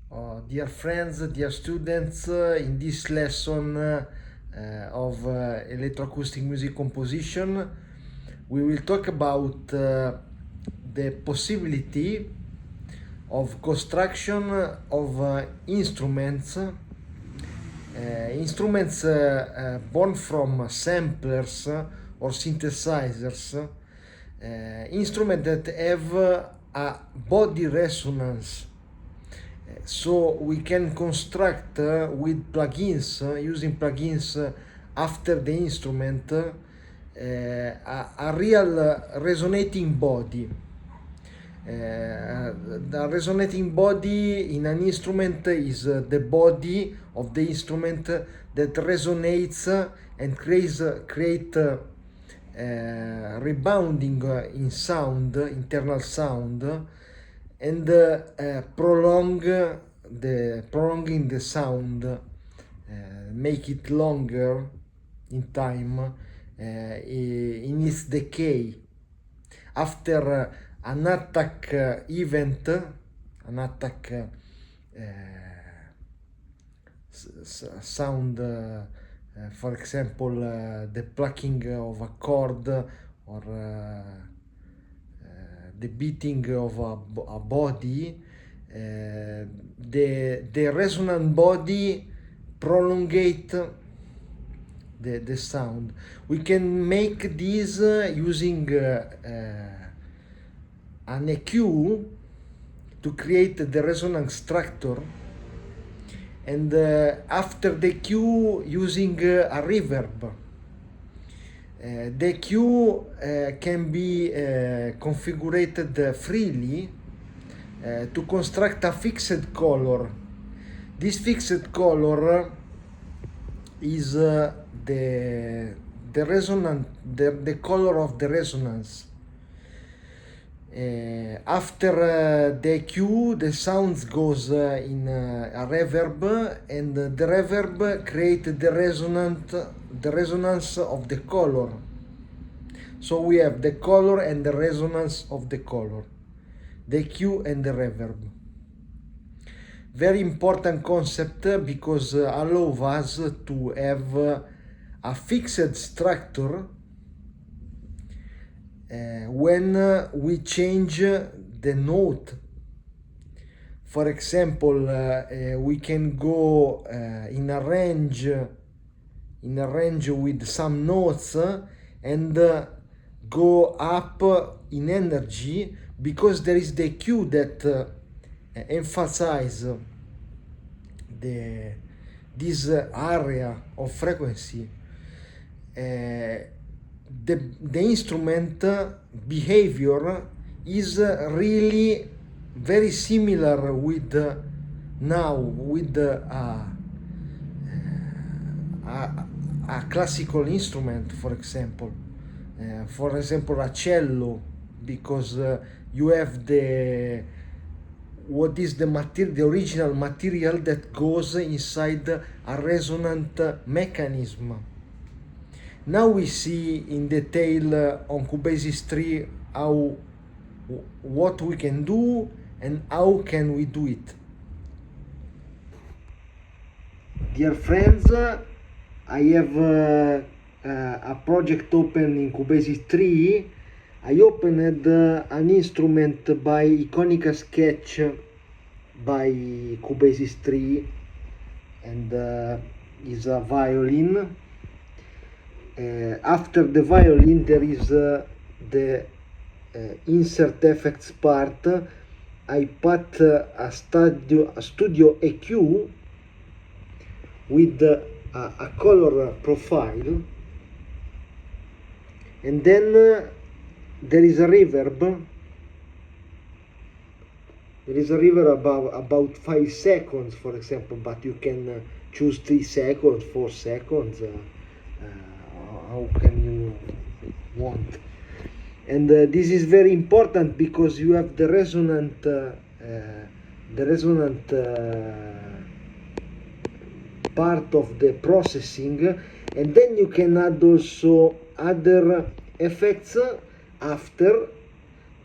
Dear friends, dear students, in this lesson of electroacoustic music composition, we will talk about the possibility of construction of instruments born from samplers or synthesizers, instruments that have a body resonance. So we can construct with plugins, using plugins after the instrument, a real resonating body. The resonating body in an instrument is the body of the instrument that resonates and create rebounding in sound, internal sound, and prolonging the sound, make it longer in time, in its decay. After an attack event, an attack sound, for example, the plucking of a chord or the beating of a body, the resonant body prolongate the sound. We can make this using an EQ to create the resonance structure, and after the EQ using a reverb. The EQ can be configured freely to construct a fixed color. This fixed color is the color of the resonance. After the EQ, the sound goes in a reverb, and the reverb creates the resonance of the color. So we have the color and the resonance of the color, the EQ and the reverb. Very important concept, because allows us to have a fixed structure when we change the note. For example, we can go in a range with some notes and go up in energy, because there is the cue that emphasize this area of frequency. The instrument behavior is really very similar with a classical instrument, for example a cello, because you have the original material that goes inside a resonant mechanism. Now we see in detail on Cubasis 3 what we can do and how can we do it. Dear friends, I have a project open in Cubasis 3. I opened an instrument by Iconica Sketch by Cubasis 3, and is a violin. After the violin there is the insert effects part. I put a studio EQ with a color profile, and then there is a reverb. About 5 seconds, for example, but you can choose 3 seconds, 4 seconds, how can you want. And this is very important, because you have the resonant part of the processing, and then you can add also other effects after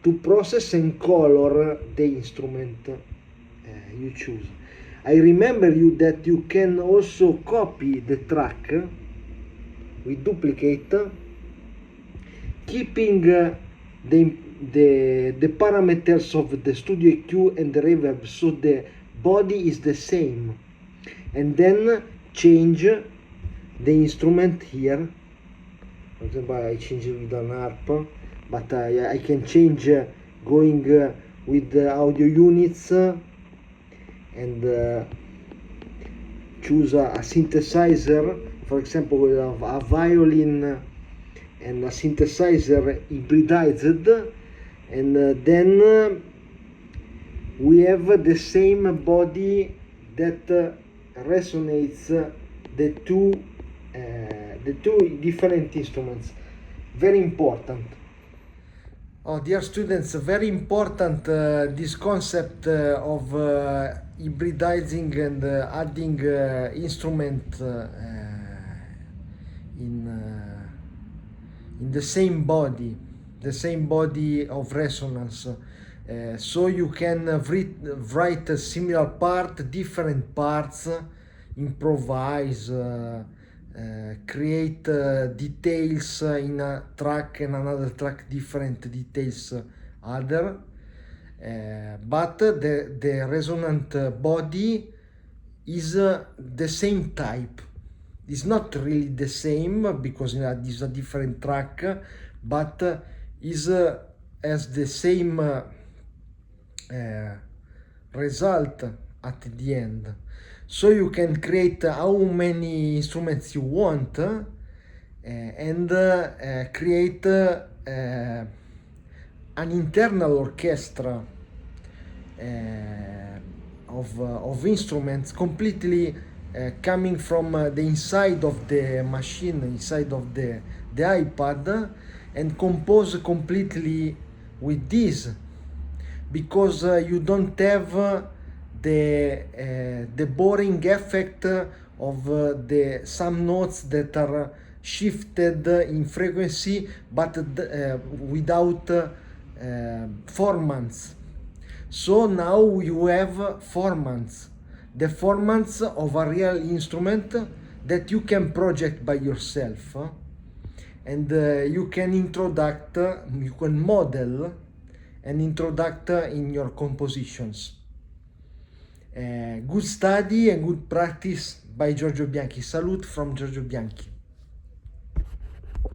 to process and color the instrument you choose. I remember you that you can also copy the track with duplicate, keeping the parameters of the studio EQ and the reverb, so the body is the same, and then change the instrument here. For example, I change it with an harp, but I can change going with the audio units and choose a synthesizer, for example with a violin and a synthesizer hybridized, and then we have the same body that resonates the two different instruments. Very important. Oh, dear students, very important this concept of hybridizing and adding instrument in the same body of resonance. So you can write a similar part, different parts, improvise, create details in a track and another track, different details other, but the resonant body is the same type. It's not really the same because it is a different track, but is has the same result at the end. So you can create how many instruments you want and create an internal orchestra of instruments completely coming from the inside of the machine, inside of the iPad, and compose completely with this, because you don't have the boring effect of some notes that are shifted in frequency but without formants. So now you have formants, the formants of a real instrument that you can project by yourself, and you can model and introduce in your compositions. Good study and good practice by Giorgio Bianchi. Salute from Giorgio Bianchi.